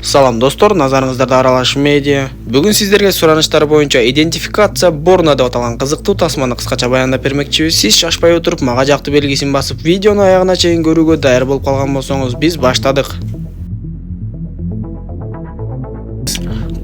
Салам достор, назарыңыздарда Аралаш медиа. Бүгін сіздерге сұраныштар бойынша идентификация Борна деп аталған қызықты тасманы қысқаша баяндап бермекчибиз. Сиз шашпай отырып, мага жақты белгисин басып, видеоны аяғына чейин көрүүгө даяр болуп калган болсоңуз, биз баштадык.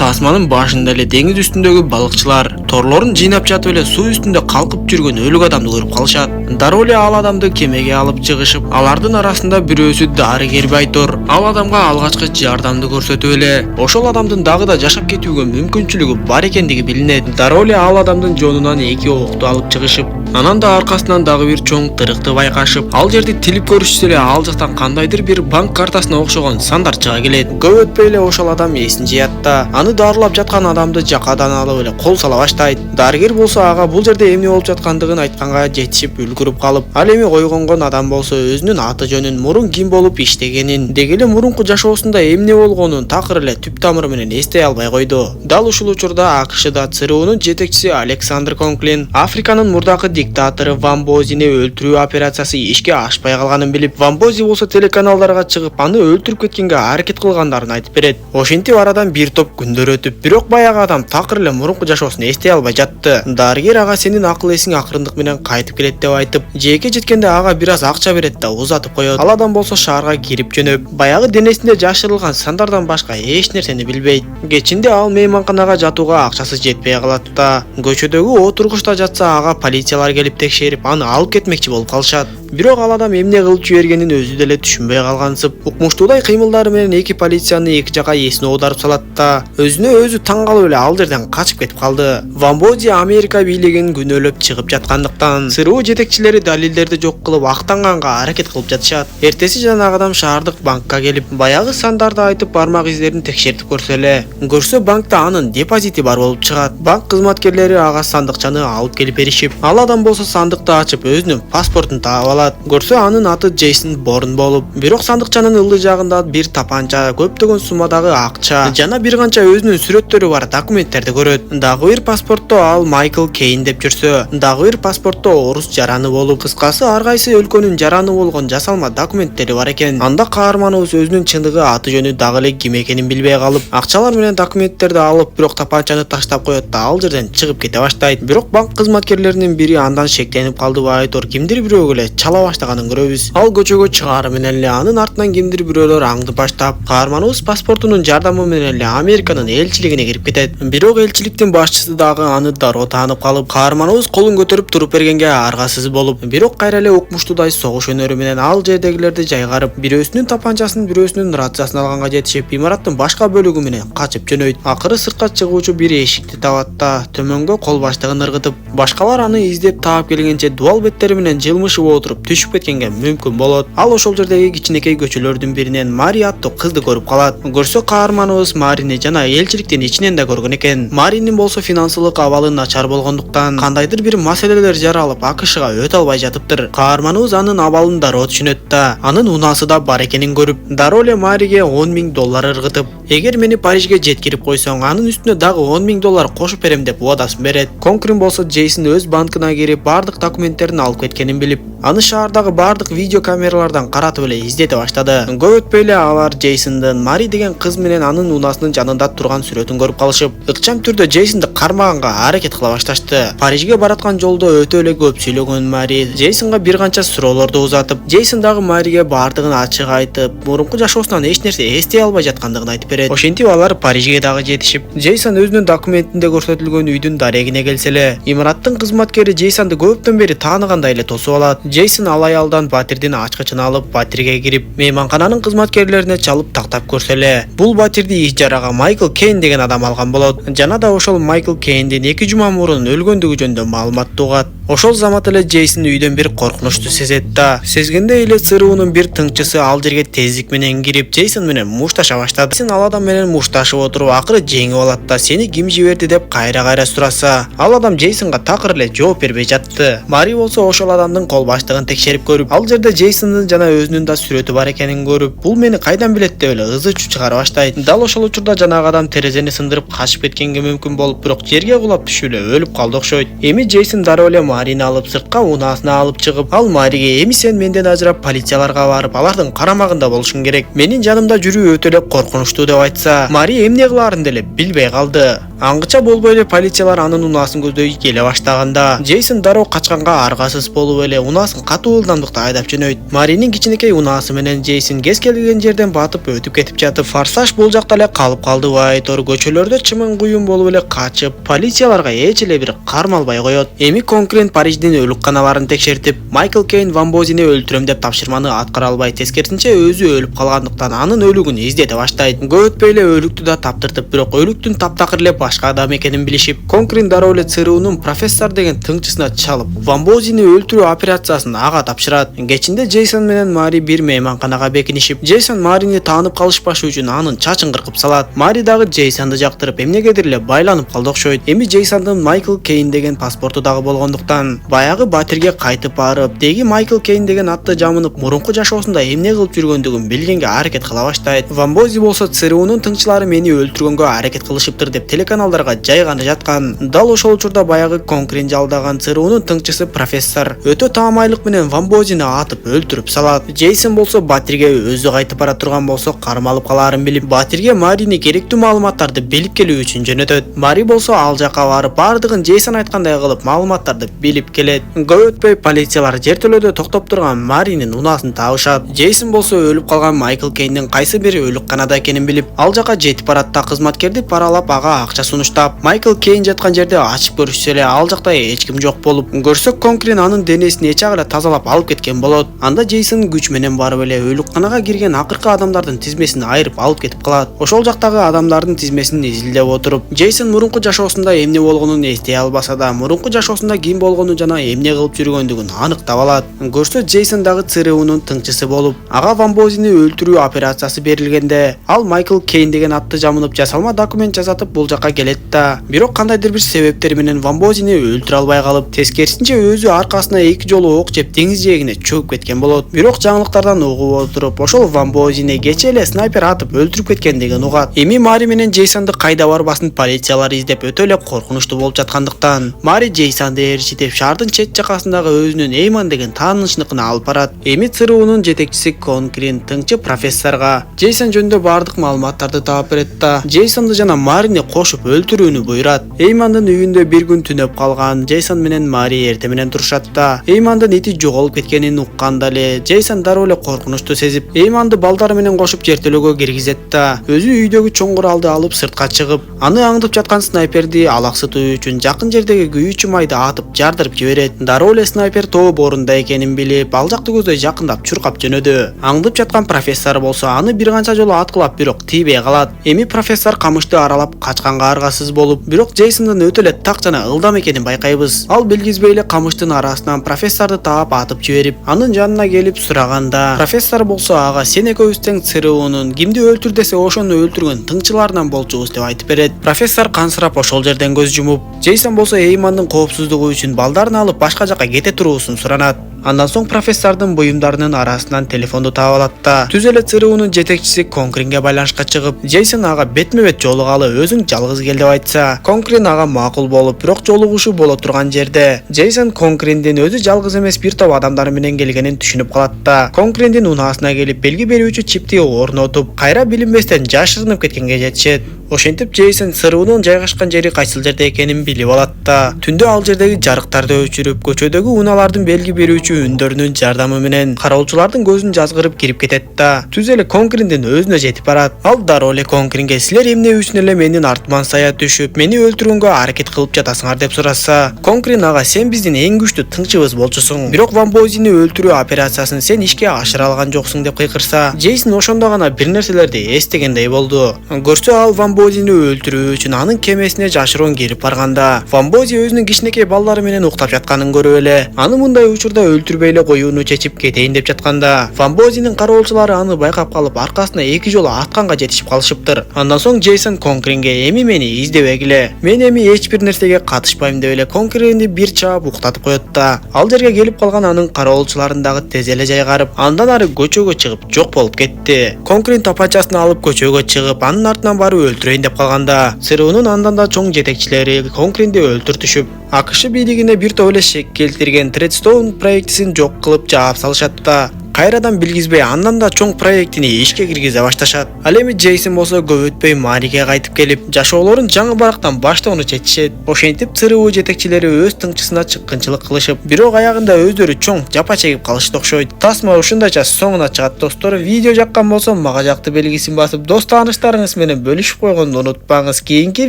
Тасманын башында эле деңиз үстүндөгү балыкчылар торлорун жыйнап жатып эле суу үстүндө калкып жүргөн өлүк адамды көрүп калышат. Дароо эле ал адамды кемеге алып чыгышып, алардын арасында бирөөсү дарыгер Байтор. Ал адамга алгачкы жардамды көрсөтүп эле ошол адамдын дагы да жашап кетүүгө мүмкүнчүлүгү бар экендиги билинет. Дароо эле ал адамдын жонунан 2 окту алып чыгышып, анан да аркасынан дагы бир чоң тырыкты байкашып, ал жерди тилип көрүшсө эле ал жактан кандайдыр бир банк картасына окшогон сандар чыга келет. Көп өтпөй эле ошол адам эсин жыят да, аны дарылап жаткан адамды жакадан алып эле кол сала баштайт. Дарыгер болсо ага бул жерде эмне болуп жаткандыгын айтканга жетишип үлгүрүп калып, ал эми койгонгон адам болсо өзүнүн аты жөнүн, мурун ким болуп иштегенин, деги эле мурунку жашоосунда эмне болгонун такыр эле түп тамыры менен эстей албай койду. Дал ушул учурда АКШда ЦРУнун жетекчиси Александр Конклин Африканын мурдакы диктатору Вамбозини өлтүрүү операциясы ишке ашпай калганын билип, Вамбози болсо телеканалдарга чыгып, аны өлтүрүп кеткенге аракет кылгандарын айтып берет. Ошентип арадан бир топ күндөр өтүп, бирок баягы адам такыр эле мурунку жашоосун эстей албай жатты. Дарыгер ага сенин акыл эсиң акырындык менен кайтып келет деп айтып, жээкке жеткенде ага бир аз акча берет да узатып коет. Ал адам болсо шаарга кирип жөнөп, баягы денесинде жашырылган сандардан башка эч нерсени билбейт. Кечинде ал мейманканага жатууга акчасы жетпей калат да, көчөдөгү отургучта жатса ага полициялар келип текшерип, аны алып кетмекчи болуп калышат. Бирок ал адам эмне кылып жибергенин өзү деле түшүнбөй калгансып, укмуштуудай кыймылдары менен эки полицияны эки жака эсине оодарып салат да, өзүнө өзү таң калып эле ал жерден качып кетип калды. Вамбози Америка бийлигин күнөөлөп чыгып жаткандыктан ЦРУ жетекчилери далилдерди жок кылып актанганга аракет кылып жатышат. Эртеси жанагы адам шаардык банкка келип, баягы сандарды айтып, бармак издерин текшертип көрсө эле, көрсө банкта анын депозити бар болуп чыгат. Банк кызматкерлери ага сандыкчаны алып келип беришип, ал адам болсо сандыкты ачып, өзүнүн паспортун таап алат. Көрсө анын аты Джейсон Борн болуп, бирок сандыкчанын ылдый жагында бир тапанча, көптөгөн суммадагы акча жана бир канча өзүнүн сүрөттөрү бар документтерди көрөт. Дагы бир паспортто ал Майкл Кейн деп жүрсө, дагы бир паспортто орус жараны болуп, кыскасы ар кайсы өлкөнүн жараны болгон жасалма документтери бар экен. Анда каарманыбыз өзүнүн чындыгы, аты жөнү дагы эле ким экенин билбей калып, акчалар менен документтерди алып, бирок тапанчаны таштап коет да ал жерден чыгып кете баштайт. Бирок банк кызматкерлеринин бири андан шектенип калды. Байтор кимдир бирөөгө эле чала баштаганын көрөбүз. Ал көчөгө чыгары менен эле анын артынан кимдир бирөөлөр аңды баштап, каарманыбыз паспортунун жардамы менен эле Американын элчилигине кирип кетет. Бирок элчиликтин башчысы дагы аны дароо таанып калып, каарманыбыз колун көтөрүп туруп бергенге аргасыз болуп, бирок кайра эле укмуштуудай согуш өнөрү менен ал жердегилерди жайгарып, бирөөсүнүн тапанчасын, бирөөсүнүн рациясын алганга жетишип, имараттын башка бөлүгү менен качып жөнөйт. Акыры сыртка чыгуучу бир эшикти табат да, төмөнгө кол баштыгын ыргытып, башкалар аны издеп таап келгенче дуал беттери менен жылмышып отуруп түшүп кеткенге мүмкүн болот. Ал ошол жердеги кичинекей көчөлөрдүн биринен Мари аттуу кызды көрүп калат. Көрсө каарманыбыз Марини жана элчиликтин ичинен да көргөн экен. Маринин болсо финансылык абалы начар болгондуктан кандайдыр бир маселелер жаралып АКШга өтө албай жатыптыр. Каарманыбыз анын абалын дароо түшүнөт да, анын унаасы да бар экенин көрүп, дароо эле Мариге $10,000 ыргытып, эгер мени Парижге жеткирип койсоң, анын үстүнө дагы $10,000 кошуп берем деп убадасын берет. Конкрин болсо Джейсон өз банкына кирип, бардык документтерин алып кеткенин билип, аны шаардагы бардык видео камералардан каратып эле издете баштады. Көп өтпөй эле алар Джейсондун Мари деген кыз менен анын унаасынын жанында турган сүрөтүн көрүп калышып, ыкчам түрдө Джейсонду кармаганга аракет кыла башташты. Парижге бараткан жолдо өтө эле көп сүйлөгөн Мари Джейсонго бир канча суроолорду узатып, Джейсон дагы Мариге бардыгын ачык айтып, мурунку жашоосунан эч нерсе эстей албай жаткандыгын айтып берет. Ошентип алар Парижге дагы жетишип, Джейсон өзүнүн документинде көрсөтүлгөн үйдүн дарегине келсе эле, имараттын кызматкери Джейсонду көптөн бери тааныгандай эле тосуп алат. Джейсон ал аялдан батирдин ачкычын алып, батирге кирип, мейманкананын кызматкерлерине чалып тактап көрсө эле, бул батирди ижарага Майкл Кейн деген адам алган болот. Жана да ошол Майкл Кейндин 2 жума мурун өлгөндүгү жөнүндө маалыматты угат. Ошол замат эле Джейсон үйдөн бир коркунучту сезет да, сезгенде эле ЦРУнун бир тыңчысы ал жерге тездик менен кирип, Джейсон менен мушташа баштады. Джейсон ал адам менен мушташып отуруп, акыры жеңип алат да, сени ким жиберди деп кайра сураса, ал адам Джейсонго такыр эле жооп бербей жатты. Мари болсо ошол адамдын кол баштыгын текшерип көрүп, ал жерде Джейсондун жана өзүнүн да сүрөтү бар экенин көрүп, бул мени кайдан билет деп эле ызы чуу чыгара баштайт. Дал ошол учурда жанагы адам терезени сындырып качып кеткенге мүмкүн болуп, бирок жерге кулап түшүп эле өлүп калды окшойт. Эми Джейсон дароо эле Марини алып сыртка унаасына алып чыгып, ал Мариге эми сен менден ажырап полицияларга барып, алардын карамагында болушуң керек. Менин жанымда жүрүү өтө эле коркунучтуу деп айтса, Мари эмне кылаарын деле билбей калды. Аңгыча болбой эле полициялар анын унаасын көздөй келе баштаганда, Джейсон дароо качканга аргасыз болуп эле унаасын катуу ылдамдыкта айдап жөнөйт. Маринин кичинекей унаасы менен Джейсон кез келген жерден батып өтүп кетип жатып, форсаж бул жакта эле калып калды. Айтор көчөлөрдө чымын куюн болуп эле качып, полицияларга эч эле бир кармалбай коет. Эми конкурент Париждин өлүкканаларын текшертип, Майкл Кейн Ван Бозини өлтүрөм деп тапшырманы аткара албай, тескерисинче өзү өлүп калгандыктан анын өлүгүн издете баштайт. Көп өтпөй эле өлүктү да таптыртып, бирок өлүктүн таптакыр эле башка адам экенин билишип, конкурент дароо эле ЦРУнун профессор деген тыңчысына чалып, Ван Бозини өлтүрүү операциясын ага тапшырат. Кечинде Джейсон менен Мари бир мейманканага бекинишип, Джейсон Марини таанып калышпашы үчүн анын чачын кыркып салат. Мари дагы Джейсонду жактырып, эмнегедир эле байланып калды окшойт. Эми Джейсондун Майкл Кейн деген паспорту дагы болгондуктан, баягы батирге кайтып барып, деги Майкл Кейн деген атты жамынып, мурунку жашоосунда эмне кылып жүргөндүгүн билгенге аракет кыла баштайт. Ван Бози болсо ЦРУнун тыңчылары мени өлтүргөнгө аракет кылышыптыр деп телеканалдарга жайганы жаткан. Дал ошол учурда баягы конкурент жалдаган ЦРУнун тыңчысы профессор өтө таамайлык менен Ван Бозини атып өлтүрүп салат. Джейсон болсо батирге өзү кайтып бара турган болсо кармалып калаарын билип, батирге Марини керектүү маалыматтарды билип келүү үчүн жөнөтөт. Мари болсо ал жака барып, бардыгын Джейсон айткандай кылып маалыматтарды билип келет. Көп өтпөй полициялар жертөлөдө токтоп турган Маринин унаасын табышат. Джейсон болсо өлүп калган Майкл Кейндин кайсы бир өлүкканада экенин билип, ал жака жетип барат да кызматкерди паралап ага акча сунуштап, Майкл Кейн жаткан жерде ачып көрүшсө эле ал жакта эч ким жок болуп, көрсөк конкурент анын денесин эч ак эле тазалап алып кеткен болот. Анда Джейсон күч менен барып эле өлүкканага кирген акыркы адамдардын тизмесин айырып алып кетип калат. Ошол жактагы адамдардын тизмесин изилдеп отуруп, Джейсон мурунку жашоосунда эмне болгонун эстей албаса да, мурунку жашоосунда ким болгонун жана эмне кылып жүргөндүгүн аныктап алат. Көрсө Джейсон дагы ЦРУнун тыңчысы болуп, ага Ван Бозини өлтүрүү операциясы берилгенде, ал Майкл Кейн деген атты жамынып жасалма документ жасатып бул жака келет да, бирок кандайдыр бир себептер менен Ван Бозини өлтүрө албай калып, тескерисинче өзү аркасына 2 жолу ок жеп деңиз жээгине чөгүп кеткен болот. Бирок жаңылыктардан угуп отуруп, ошол Ван Бозини кече эле снайпер атып өлтүрүп кеткендигин угат. Эми Мари менен Джейсонду кайда барбасын полициялар издеп өтө эле коркунучтуу болуп жаткандыктан, Мари Джейсонду ээрчитип шаардын чет жакасындагы өзүнүн Эйман деген таанычыныкына алып барат. Эми ЦРУнун жетекчиси конкурент тыңчы профессорго Джейсон жөнүндө бардык маалыматтарды таап берет да, Джейсонду жана Марини кошуп өлтүрүүнү буйрат. Эймандын үйүндө бир күн түнөп калган Джейсон менен Мари эрте менен турушат да, Эймандын ити жоголуп кеткенин укканда эле Джейсон дароо эле коркунучту сезип, Эйманды балдары менен кошуп жертөлөгө киргизет да, өзү үйдөгү чоң куралды алып сыртка чыгып, аны аңдып жаткан снайперди алаксытуу үчүн жакын жердеги күйүүчү майды атып жардырып жиберет. Дароо эле снайпер тоо борунда экенин билип, ал жакты көздөй жакындап чуркап жөнөдү. Аңдып жаткан профессор болсо аны бир канча жолу аткылап, бирок тийбей калат. Эми профессор камышты аралап качканга аргасыз болуп, бирок Джейсондун өтө эле так жана ылдам экенин байкайбыз. Ал билгизбей эле камыштын арасынан профессорду таап атып жиберип, анын жанына келип сураганда, профессор болсо ага сен экөөбүз тең ЦРУнун кимди өлтүр десе ошону өлтүргөн тыңчыларынан болчубуз деп айтып берет. Профессор кансырап ошол жерден көз жумуп, Джейсон болсо Эймандын коопсуздугу үчүн балдарын алып башка жака кете туруусун суранат. Андан соң профессордун буюмдарынын арасынан телефонду таап алат да, түз эле ЦРУнун жетекчиси конкурентке байланышка чыгып, Джейсон ага бетме бет жолугалы өзүң жалгыз кел деп айтса, конкурент ага макул болуп, бирок жолугушуу боло турган жерде Джейсон конкуренттин өзү жалгыз эмес бир топ адамдар менен келгенин түшүнүп калат да, конкуренттин унаасына келип белги берүүчү чипти орнотуп, кайра билинбестен жашырынып кеткенге жетишет. Ошентип Джейсон ЦРУнун жайгашкан жери кайсыл жерде экенин билип алат да, түндө ал жердеги жарыктарды өчүрүп, көчөдөгү унаалардын белги берүүчү үндөрүнүн жардамы менен кароолчулардын көзүн жазгырып кирип кетет да, түз эле конкуренттин өзүнө жетип барат. Ал дароо эле конкурентке силер эмне үчүн эле менин артыман сая түшүп, мени өлтүргөнгө аракет кылып жатасыңар деп сураса, конкурент ага сен биздин эң күчтүү тыңчыбыз болчусуң, бирок Ван Бозини өлтүрүү операциясын сен ишке ашыра алган жоксуң деп кыйкырса, Джейсон ошондо гана бир нерселерди эстегендей болду. Көрсө ал Ван Бозини өлтүрүү үчүн анын кемесине жашыруун кирип барганда, Ван Бози өзүнүн кичинекей балдары менен уктап жатканын көрүп эле, аны мындай учурда өлтүрбөй эле коюуну чечип кетейин деп жатканда, Ван Бозинин кароолчулары аны байкап калып, аркасына 2 жолу атканга жетишип калышыптыр. Андан соң Джейсон конкурентке эми мени издебегиле, мен эми эч бир нерсеге катышпайм деп эле конкурентти бир чаап уктатып коет да. Ал жерге келип калган анын кароолчуларын дагы тез эле жайгарып, андан ары көчөгө чыгып жок болуп кетти. Конкурент тапанчасын алып көчөгө чыгып, анын артынан барып өлтүрө өлтүрөйүн деп калганда ЦРУнун андан да чоң жетекчилери Конгренди өлтүртүшүп, АКШ бийлигине бир топ эле шек келтирген Тредстоун проектисин жок кылып жаап салышат да кайрадан билгизбей андан да чоң проектини ишке киргизе башташат. Ал эми Джейсон болсо көп өтпөй Мариге кайтып келип, жашоолорун жаңы барактан баштоону чечишет. Ошентип ЦРУ жетекчилери өз тыңчысына чыккынчылык кылышып, бирок аягында өздөрү чоң жапа чегип калышты окшойт. Тасма ушундайча соңуна чыгат достор. Видео жаккан болсо мага жакты белгисин басып, дос тааныштарыңыз менен бөлүшүп койгонду унутпаңыз. Кийинки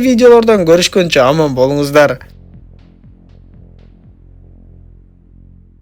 видеолордон көрүшкөнчө аман болуңуздар.